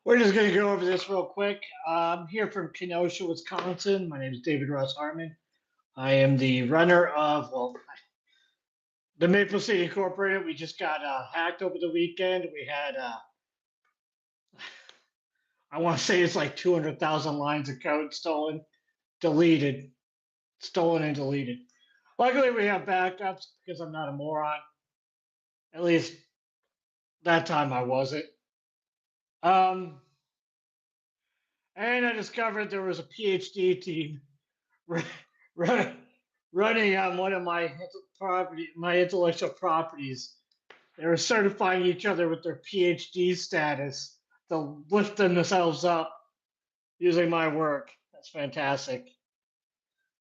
We're just going to go over this real quick. I'm here from Kenosha, Wisconsin. My name is David Ross Harmon. I am the runner of, the Maple City Incorporated. We just got hacked over the weekend. We had, I want to say it's like 200,000 lines of code stolen, deleted, stolen and deleted. Luckily, we have backups because I'm not a moron. At least that time I wasn't. Um, and I discovered there was a PhD team run, running on one of my intellectual properties. They were certifying each other with their PhD status to lift themselves up using my work. That's fantastic.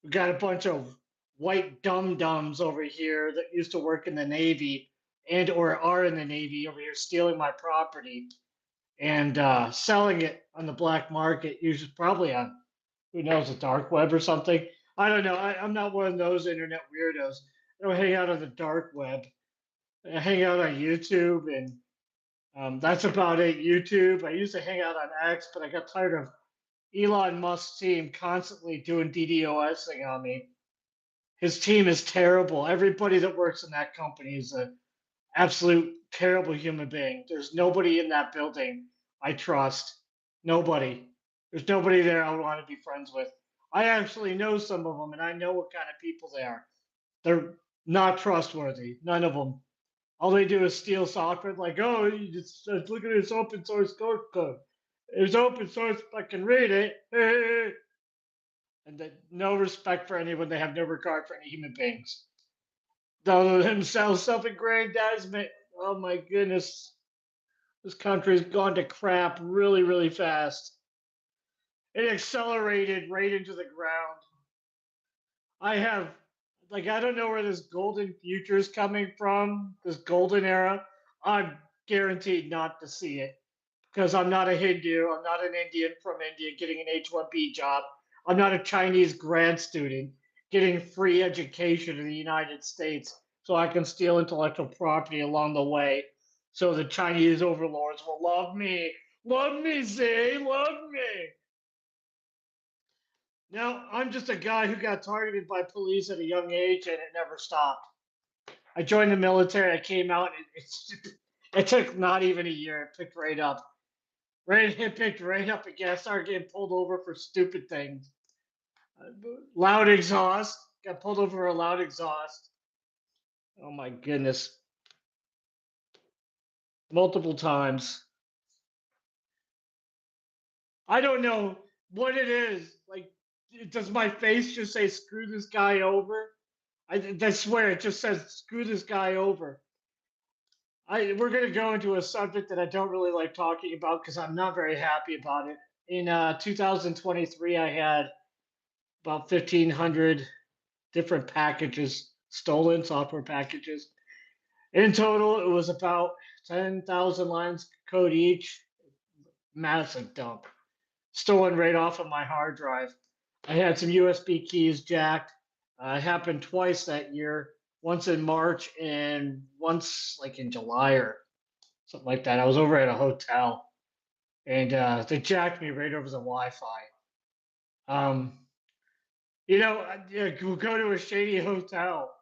We got a bunch of white dum dums over here that used to work in the Navy and or are in the Navy over here stealing my property and selling it on the black market, usually probably on who knows the dark web or something. I don't know. I'm not one of those internet weirdos. I don't hang out on the dark web. I hang out on YouTube, and that's about it. YouTube. I used to hang out on X, but I got tired of Elon Musk's team constantly doing DDoSing on me. His team is terrible. Everybody that works in that company is an absolute terrible human being. There's nobody in that building I trust. Nobody. There's nobody there I would want to be friends with. I actually know some of them, and I know what kind of people they are. They're not trustworthy. None of them. All they do is steal software. Like, oh, you just look at this open source code. It's open source. I can read it. And no respect for anyone. They have no regard for any human beings. Though themselves self-aggrandizement. Oh my goodness, this country's gone to crap really, really fast. It accelerated right into the ground. I have, I don't know where this golden future is coming from, this golden era. I'm guaranteed not to see it because I'm not a Hindu. I'm not an Indian from India getting an H-1B job. I'm not a Chinese grad student getting free education in the United States so I can steal intellectual property along the way so the Chinese overlords will love me. Love me, Zay, love me. Now, I'm just a guy who got targeted by police at a young age and it never stopped. I joined the military, I came out, it took not even a year. It picked right up. It picked right up again. I started getting pulled over for stupid things. Loud exhaust. Got pulled over for a loud exhaust. Oh my goodness. Multiple times. I don't know what it is. Like, does my face just say screw this guy over? I swear it just says screw this guy over. We're gonna go into a subject that I don't really like talking about because I'm not very happy about it. In 2023, I had about 1,500 different packages stolen, software packages. In total, it was about 10,000 lines of code each. Massive dump. Stolen right off of my hard drive. I had some USB keys jacked. It happened twice that year. Once in March and once like in July or something like that. I was over at a hotel and they jacked me right over the Wi-Fi. Um, we'll go to a shady hotel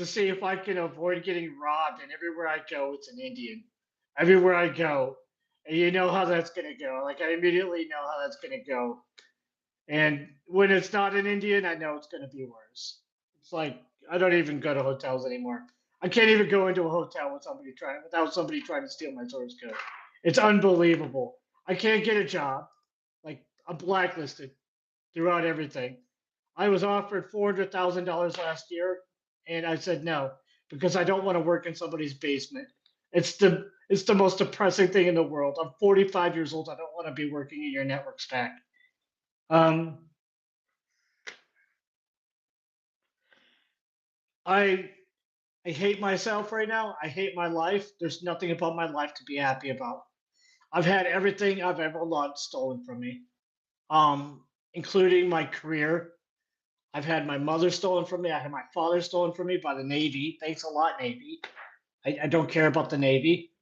to see if I can avoid getting robbed. And everywhere I go, it's an Indian. Everywhere I go, and you know how that's gonna go. Like I immediately know how that's gonna go. And when it's not an Indian, I know it's gonna be worse. It's like I don't even go to hotels anymore. I can't even go into a hotel without somebody trying to steal my source code. It's unbelievable. I can't get a job. Like I'm blacklisted throughout everything. I was offered $400,000 last year, and I said no because I don't want to work in somebody's basement. It's the most depressing thing in the world. I'm 45 years old. I don't want to be working in your network stack. Um, I I hate myself right now. I hate my life. There's nothing about my life to be happy about. I've had everything I've ever loved stolen from me, including my career. I've had my mother stolen from me. I had my father stolen from me by the Navy. Thanks a lot, Navy. I don't care about the Navy.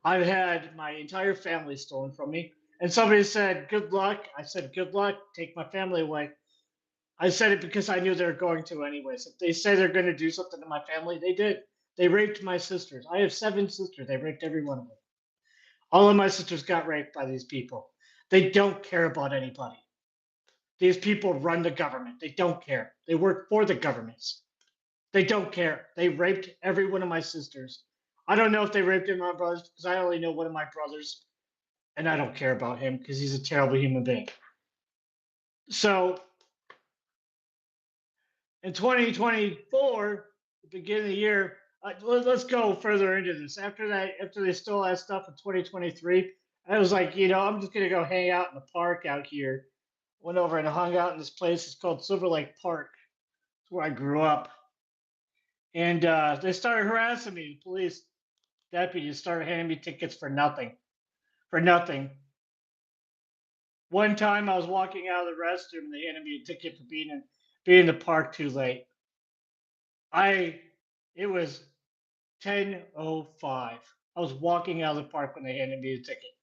I've had my entire family stolen from me. And somebody said, "Good luck." I said, "Good luck. Take my family away." I said it because I knew they were going to anyways. If they say they're going to do something to my family, they did. They raped my sisters. I have 7 sisters. They raped every one of them. All of my sisters got raped by these people. They don't care about anybody. These people run the government. They don't care. They work for the governments. They don't care. They raped every one of my sisters. I don't know if they raped any of my brothers because I only know one of my brothers, and I don't care about him because he's a terrible human being. So in 2024, the beginning of the year, let's go further into this. After that, after they stole that stuff in 2023, I was like, I'm just gonna go hang out in the park out here. Went over and hung out in this place. It's called Silver Lake Park. It's where I grew up. And they started harassing me. The police deputies started handing me tickets for nothing. For nothing. One time I was walking out of the restroom and they handed me a ticket for being in the park too late. It was 10:05. I was walking out of the park when they handed me the ticket.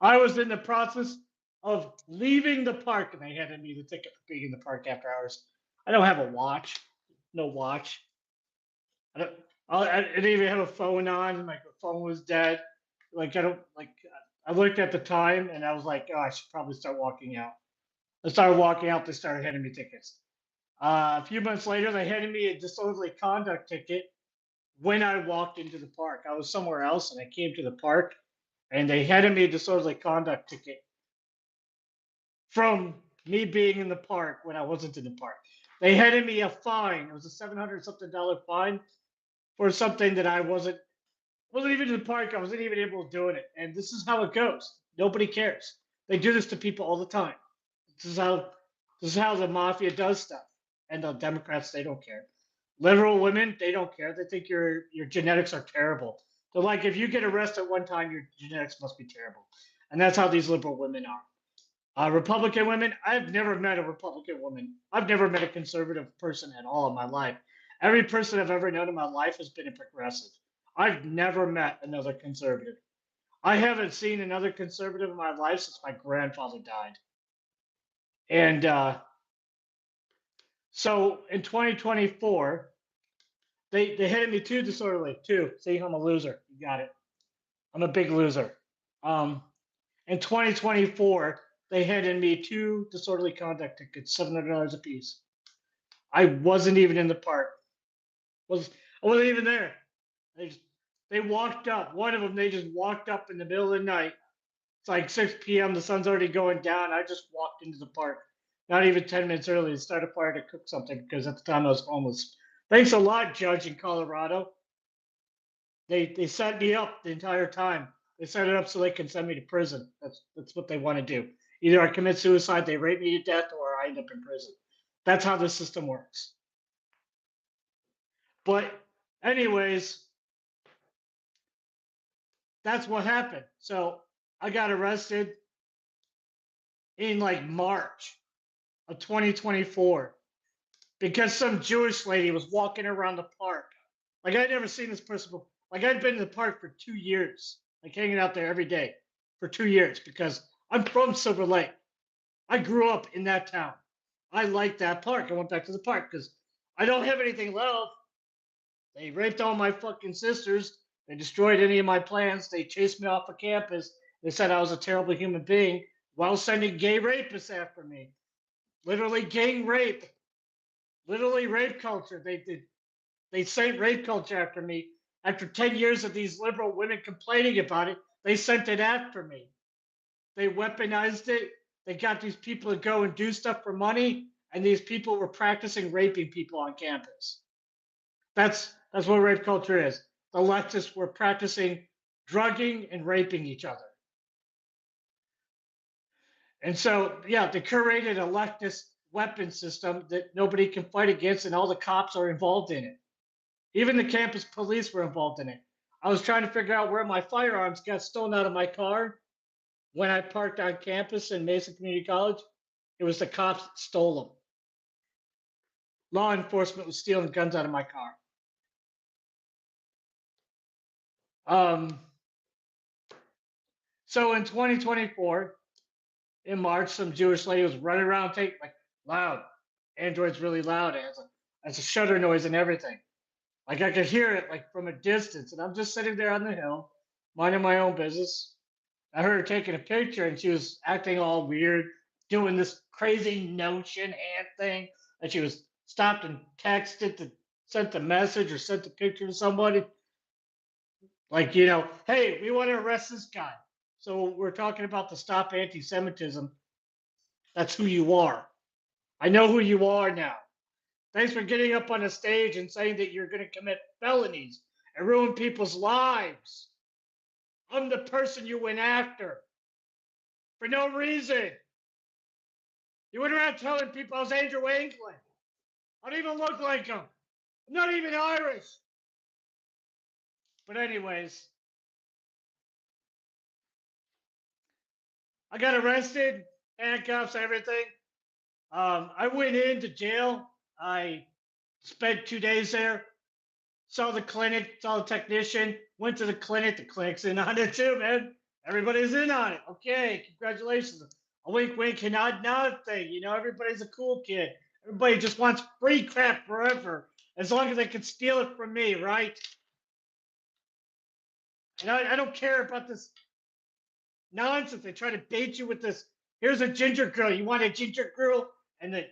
I was in the process of leaving the park and they handed me the ticket for being in the park after hours. I don't have a watch. No watch. I don't. I didn't even have a phone on. And my phone was dead. Like I don't like. I looked at the time and I was like, oh, I should probably start walking out. I started walking out. They started handing me tickets. A few months later, they handed me a disorderly conduct ticket when I walked into the park. I was somewhere else and I came to the park and they handed me a disorderly conduct ticket from me being in the park when I wasn't in the park. They handed me a fine. It was a $700 something fine for something that I wasn't even in the park. I wasn't even able to do it. And this is how it goes. Nobody cares. They do this to people all the time. This is how the mafia does stuff. And the Democrats, they don't care. Liberal women, they don't care. They think your genetics are terrible. They're like, if you get arrested one time, your genetics must be terrible. And that's how these liberal women are. Republican women, I've never met a Republican woman. I've never met a conservative person at all in my life. Every person I've ever known in my life has been a progressive. I've never met another conservative. I haven't seen another conservative in my life since my grandfather died. And so in 2024, they handed me two disorderly. Two. See, I'm a loser. You got it. I'm a big loser. Um, in 2024, they handed me two disorderly conduct tickets, $700 a piece. I wasn't even in the park. I wasn't even there. They walked up. One of them, they just walked up in the middle of the night. It's like 6 p.m. The sun's already going down. I just walked into the park, not even 10 minutes early, to start a fire to cook something because at the time I was homeless. Thanks a lot, Judge in Colorado. They set me up the entire time. They set it up so they can send me to prison. That's what they want to do. Either I commit suicide, they rape me to death, or I end up in prison. That's how the system works. But anyways, that's what happened. So I got arrested in like March of 2024 because some Jewish lady was walking around the park. Like I'd never seen this person before. Like I'd been in the park for 2 years, like hanging out there every day for 2 years because I'm from Silver Lake. I grew up in that town. I liked that park. I went back to the park because I don't have anything left. They raped all my fucking sisters. They destroyed any of my plans. They chased me off of campus. They said I was a terrible human being while sending gay rapists after me. Literally gang rape. Literally rape culture. They sent rape culture after me. After 10 years of these liberal women complaining about it, they sent it after me. They weaponized it. They got these people to go and do stuff for money, and these people were practicing raping people on campus. That's what rape culture is. The leftists were practicing drugging and raping each other. And so, yeah, they created a leftist weapon system that nobody can fight against, and all the cops are involved in it. Even the campus police were involved in it. I was trying to figure out where my firearms got stolen out of my car when I parked on campus in Mason Community College. It was the cops that stole them. Law enforcement was stealing guns out of my car. Um, So in 2024, in March, some Jewish lady was running around taking like loud. Android's really loud. It has a shutter noise and everything. Like I could hear it like from a distance, and I'm just sitting there on the hill, minding my own business. I heard her taking a picture, and she was acting all weird, doing this crazy notion hand thing. And she was stopped and texted to sent a message or sent a picture to somebody, like hey, we want to arrest this guy. So we're talking about the Stop Anti-Semitism. That's who you are. I know who you are now. Thanks for getting up on a stage and saying that you're going to commit felonies and ruin people's lives. I'm the person you went after for no reason. You went around telling people I was Andrew England. I don't even look like him. I'm not even Irish. But anyways, I got arrested, handcuffs, everything. I went into jail. I spent 2 days there. Saw the clinic, saw the technician, went to the clinic. The clinic's in on it too, man. Everybody's in on it. Okay, congratulations. A wink, wink, and nod, nod thing. Everybody's a cool kid. Everybody just wants free crap forever, as long as they can steal it from me, right? And I don't care about this nonsense. They try to bait you with this. Here's a ginger girl. You want a ginger girl? And they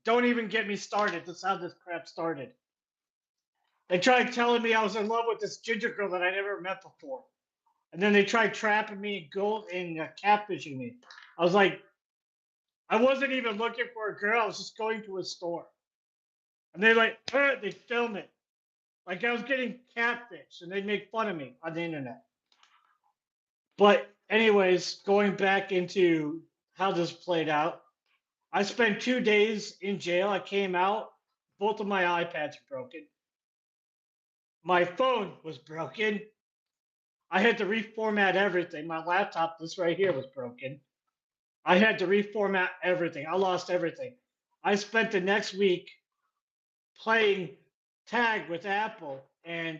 don't even get me started. That's how this crap started. They tried telling me I was in love with this ginger girl that I never met before. And then they tried trapping me and catfishing me. I was like, I wasn't even looking for a girl. I was just going to a store. And they they film it. Like I was getting catfished and they'd make fun of me on the internet. But anyways, going back into how this played out, I spent 2 days in jail. I came out. Both of my iPads were broken. My phone was broken. I had to reformat everything. My laptop, this right here, was broken. I had to reformat everything. I lost everything. I spent the next week playing tag with Apple, and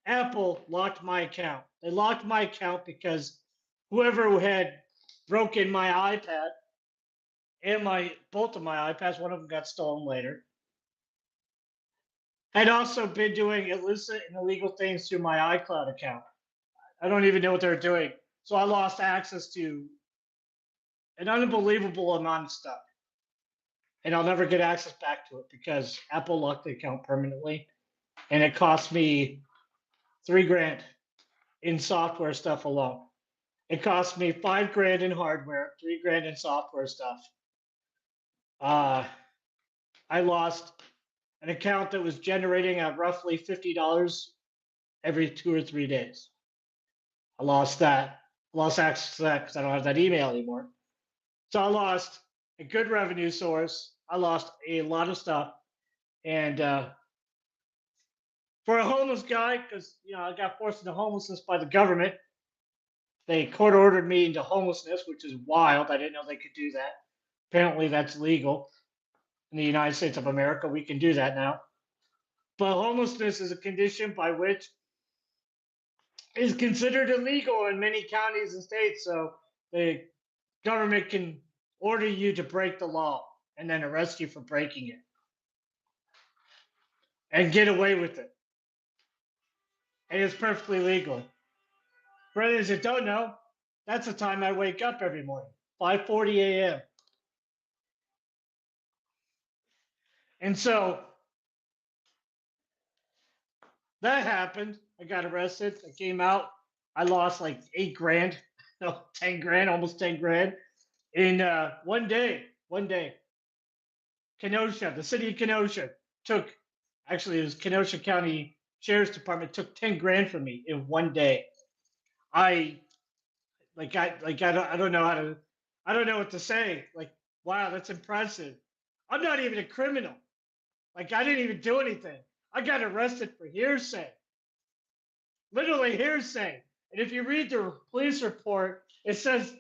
Apple locked my account. They locked my account because whoever had broken my iPad and both of my iPads, one of them got stolen later, had also been doing illicit and illegal things through my iCloud account. I don't even know what they're doing. So I lost access to an unbelievable amount of stuff. And I'll never get access back to it because Apple locked the account permanently. And it cost me $3,000 in software stuff alone. It cost me $5,000 in hardware, $3,000 in software stuff. I lost an account that was generating at roughly $50 every 2 or 3 days. I lost that. I lost access to that because I don't have that email anymore. So I lost a good revenue source. I lost a lot of stuff. And for a homeless guy, because I got forced into homelessness by the government, they court ordered me into homelessness, which is wild. I didn't know they could do that. Apparently, that's legal in the United States of America. We can do that now. But homelessness is a condition by which is considered illegal in many counties and states. So the government can order you to break the law and then arrest you for breaking it and get away with it. And it's perfectly legal. For others that don't know, that's the time I wake up every morning, 5:40 a.m. And so that happened. I got arrested. I came out. I lost like $8,000, no, $10,000, almost $10,000 in one day. One day. Kenosha, the city of Kenosha, it was Kenosha County Sheriff's Department took $10,000 from me in one day. I don't know I don't know what to say. Like, wow, that's impressive. I'm not even a criminal. Like, I didn't even do anything. I got arrested for hearsay. Literally hearsay. And if you read the police report, it says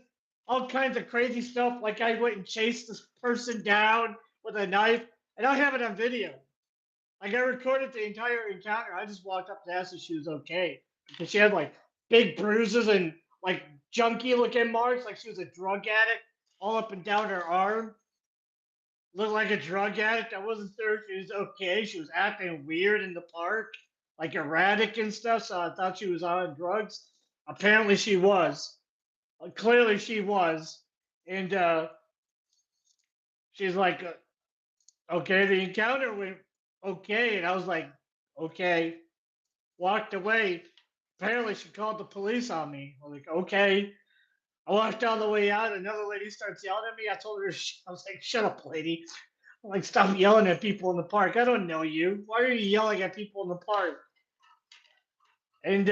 all kinds of crazy stuff. Like I went and chased this person down with a knife, and I have it on video. Like I recorded the entire encounter. I just walked up to ask if she was okay because she had like big bruises and like junky looking marks, like she was a drug addict, all up and down her arm. Looked like a drug addict. I wasn't sure she was okay. She was acting weird in the park, like erratic and stuff. So I thought she was on drugs. Apparently she was. Clearly she was. And she's like, okay, the encounter went okay. And I was like, okay. Walked away. Apparently she called the police on me. I'm like, okay. I walked all the way out. Another lady starts yelling at me. I told her, I was like, shut up, lady. I'm like, stop yelling at people in the park. I don't know you. Why are you yelling at people in the park? And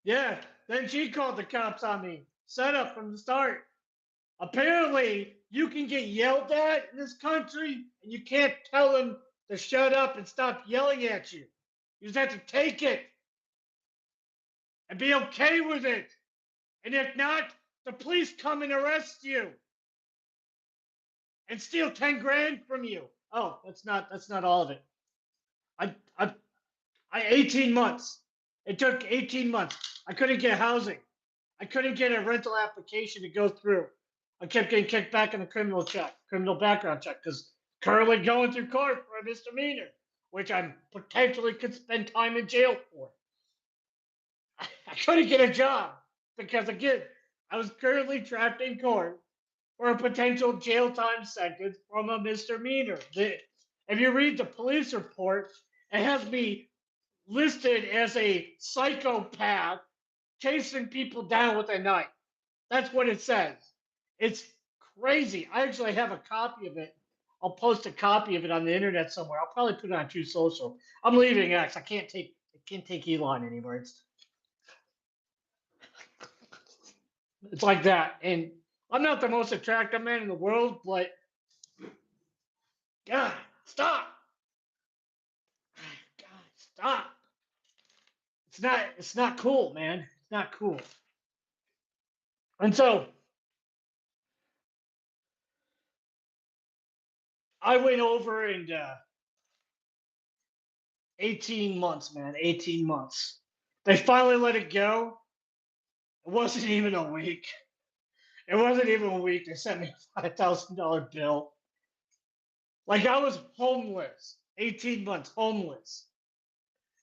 yeah, then she called the cops on me. Set up from the start. Apparently, you can get yelled at in this country, and you can't tell them to shut up and stop yelling at you. You just have to take it and be okay with it. And if not, the police come and arrest you and steal 10 grand from you. Oh, that's not all of it. I I I 18 months. It took 18 months. I couldn't get housing. I couldn't get a rental application to go through. I kept getting kicked back on the criminal background check, because currently going through court for a misdemeanor, which I potentially could spend time in jail for. I couldn't get a job because, again, I was currently trapped in court for a potential jail time sentence from a misdemeanor. If you read the police report, it has me listed as a psychopath chasing people down with a knife. That's what it says. It's crazy. I actually have a copy of it. I'll post a copy of it on the internet somewhere. I'll probably put it on True Social. I'm leaving X. I can't take Elon anymore. It's like that. And I'm not the most attractive man in the world, but God, stop. God, stop. It's not cool, man. It's not cool. And so I went over and 18 months, man. 18 months. They finally let it go. It wasn't even a week. It wasn't even a week. They sent me a $5,000 bill. Like, I was homeless. 18 months homeless.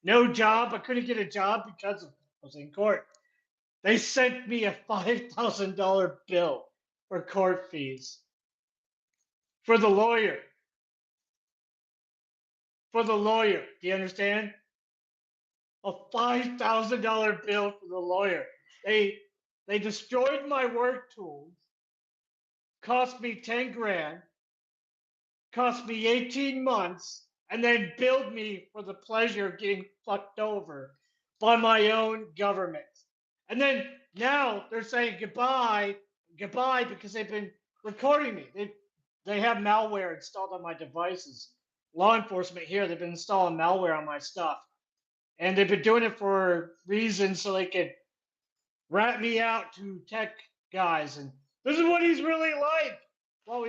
No job. I couldn't get a job because I was in court. They sent me a $5,000 bill for court fees. For the lawyer. For the lawyer. Do you understand? A $5,000 bill for the lawyer. They destroyed my work tools, cost me 10 grand, cost me 18 months, and then billed me for the pleasure of getting fucked over by my own government. And then now they're saying goodbye, because they've been recording me. They have malware installed on my devices. Law enforcement here, they've been installing malware on my stuff. And they've been doing it for reasons so they could rat me out to tech guys. And this is what he's really like. Well,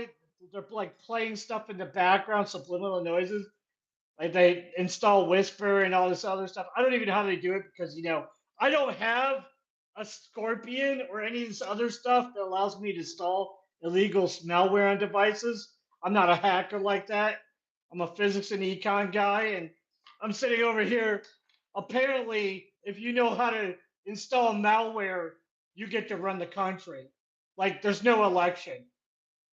they're like playing stuff in the background, subliminal noises. Like, they install Whisper and all this other stuff. I don't even know how they do it, because, I don't have a Scorpion or any of this other stuff that allows me to install illegal malware on devices. I'm not a hacker like that. I'm a physics and econ guy, and I'm sitting over here. Apparently, if you know how to install malware, you get to run the country. Like, there's no election.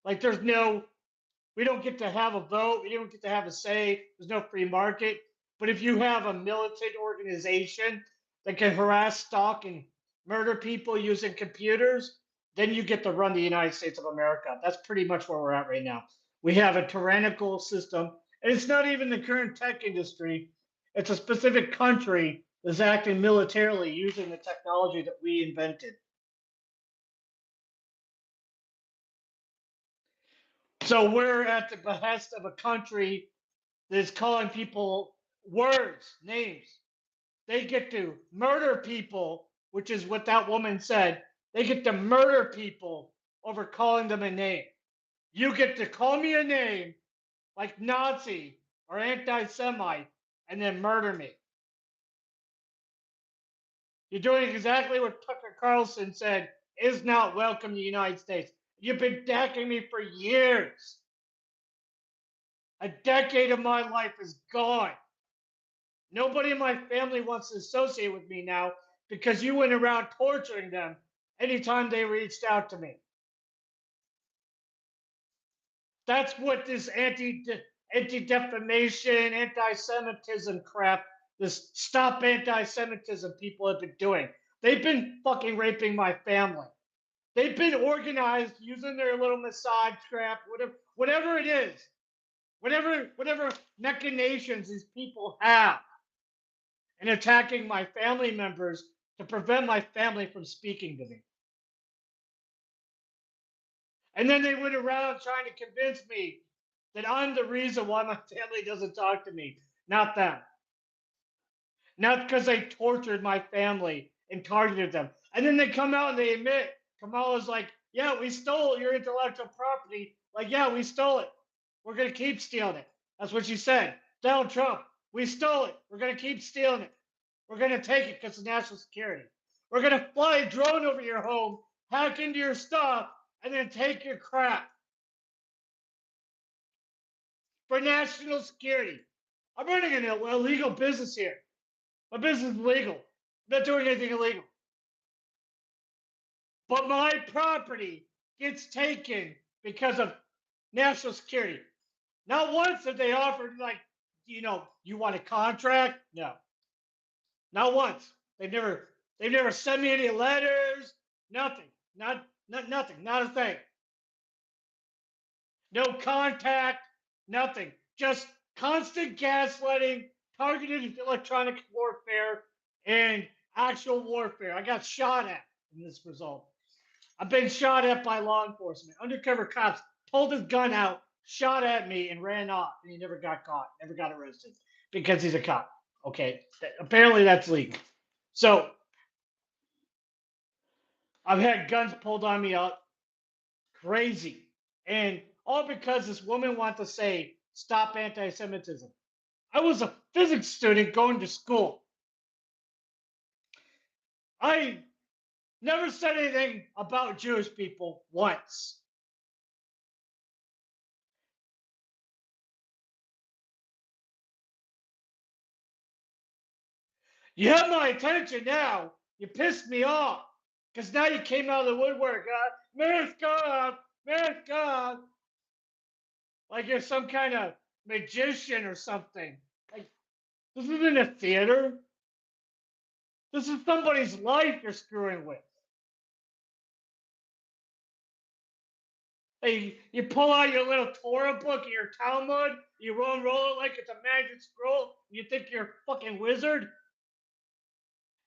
Like, we don't get to have a vote. We don't get to have a say. There's no free market. But if you have a militant organization that can harass, stalk, and murder people using computers, then you get to run the United States of America. That's pretty much where we're at right now. We have a tyrannical system, and it's not even the current tech industry. It's a specific country that's acting militarily using the technology that we invented. So we're at the behest of a country that is calling people words, names. They get to murder people, which is what that woman said. They get to murder people over calling them a name. You get to call me a name like Nazi or anti Semite and then murder me. You're doing exactly what Tucker Carlson said is not welcome to the United States. You've been attacking me for years. A decade of my life is gone. Nobody in my family wants to associate with me now because you went around torturing them anytime they reached out to me. That's what this anti-defamation, anti-Semitism crap, this stop anti-Semitism people have been doing. They've been fucking raping my family. They've been organized using their little massage crap, whatever it is, whatever machinations these people have, and attacking my family members to prevent my family from speaking to me. And then they went around trying to convince me that I'm the reason why my family doesn't talk to me, not them. Not because they tortured my family and targeted them. And then they come out and they admit, Kamala's like, yeah, we stole your intellectual property. Like, yeah, we stole it. We're going to keep stealing it. That's what she said. Donald Trump, we stole it. We're going to keep stealing it. We're going to take it because of national security. We're going to fly a drone over your home, hack into your stuff, and then take your crap for national security. I'm running an illegal business here. My business is legal. I'm not doing anything illegal. But my property gets taken because of national security. Not once have they offered, like, you want a contract? No. Not once. They've never sent me any letters. Nothing. Nothing. Not a thing. No contact. Nothing. Just constant gaslighting, targeted electronic warfare, and actual warfare. I got shot at in this result. I've been shot at by law enforcement. Undercover cops pulled his gun out, shot at me, and ran off. And he never got caught, never got arrested because he's a cop. Okay. Apparently that's legal. So I've had guns pulled on me out crazy. And all because this woman wants to say, stop anti Semitism. I was a physics student going to school. I never said anything about Jewish people once. You have my attention now. You pissed me off. Because now you came out of the woodwork. Mask off! Mask off! Like you're some kind of magician or something. Like, this isn't a theater. This is somebody's life you're screwing with. Hey, you pull out your little Torah book and your Talmud, you roll it like it's a magic scroll, and you think you're a fucking wizard?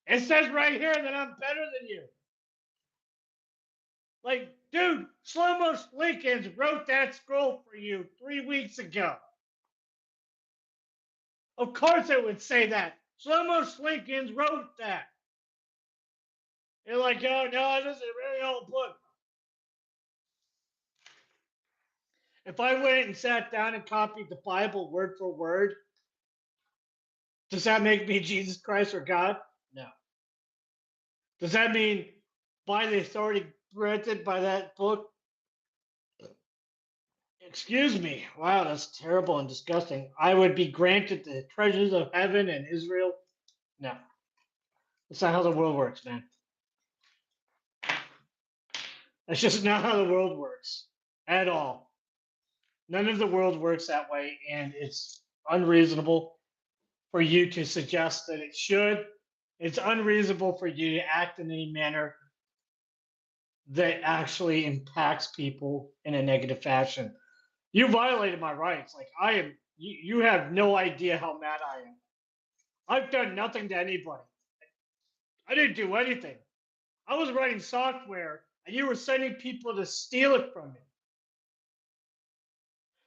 It says right here that I'm better than you. Like, dude, Slow-Mo Slinkins wrote that scroll for you 3 weeks ago. Of course it would say that. Slow-Mo Slinkins wrote that. You're like, oh no, this is a really old book. If I went and sat down and copied the Bible word for word, does that make me Jesus Christ or God? No. Does that mean by the authority granted by that book? Excuse me. Wow, that's terrible and disgusting. I would be granted the treasures of heaven and Israel. No. That's not how the world works, man. That's just not how the world works at all. None of the world works that way, and it's unreasonable for you to suggest that it should. It's unreasonable for you to act in any manner that actually impacts people in a negative fashion. You violated my rights. Like I am, you have no idea how mad I am. I've done nothing to anybody. I didn't do anything. I was writing software and you were sending people to steal it from me.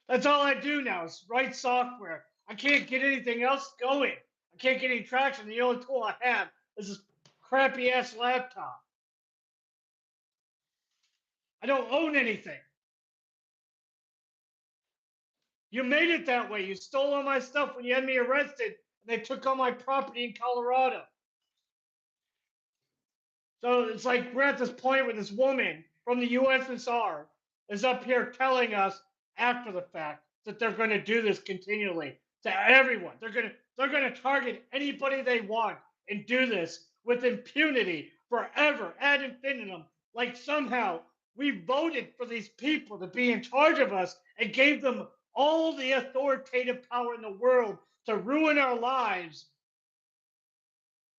That's all I do now is write software. I can't get anything else going. I can't get any traction. The only tool I have is this crappy ass laptop. I don't own anything. You made it that way. You stole all my stuff when you had me arrested and they took all my property in Colorado. So it's like we're at this point where this woman from the USSR is up here telling us after the fact that they're going to do this continually to everyone. They're going to target anybody they want and do this with impunity forever ad infinitum. Like somehow we voted for these people to be in charge of us and gave them all the authoritative power in the world to ruin our lives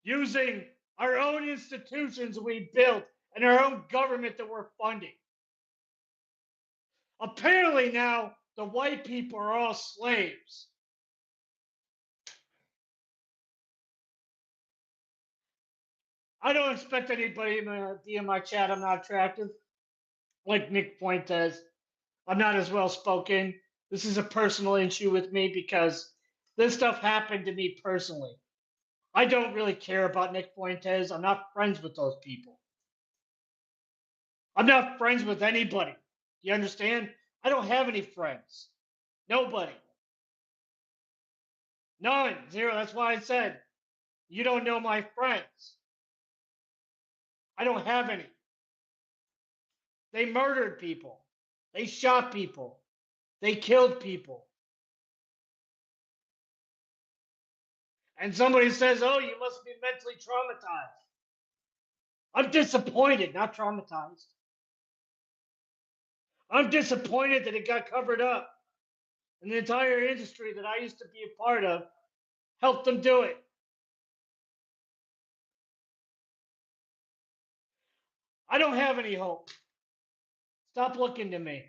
using our own institutions we built and our own government that we're funding. Apparently now the white people are all slaves. I don't expect anybody to be in my chat. I'm not attractive. Like Nick Fuentes, I'm not as well spoken. This is a personal issue with me because this stuff happened to me personally. I don't really care about Nick Fuentes. I'm not friends with those people. I'm not friends with anybody. You understand? I don't have any friends. Nobody. None. Zero. That's why I said you don't know my friends. I don't have any. They murdered people. They shot people. They killed people. And somebody says, oh, you must be mentally traumatized. I'm disappointed, not traumatized. I'm disappointed that it got covered up. And the entire industry that I used to be a part of helped them do it. I don't have any hope. Stop looking to me.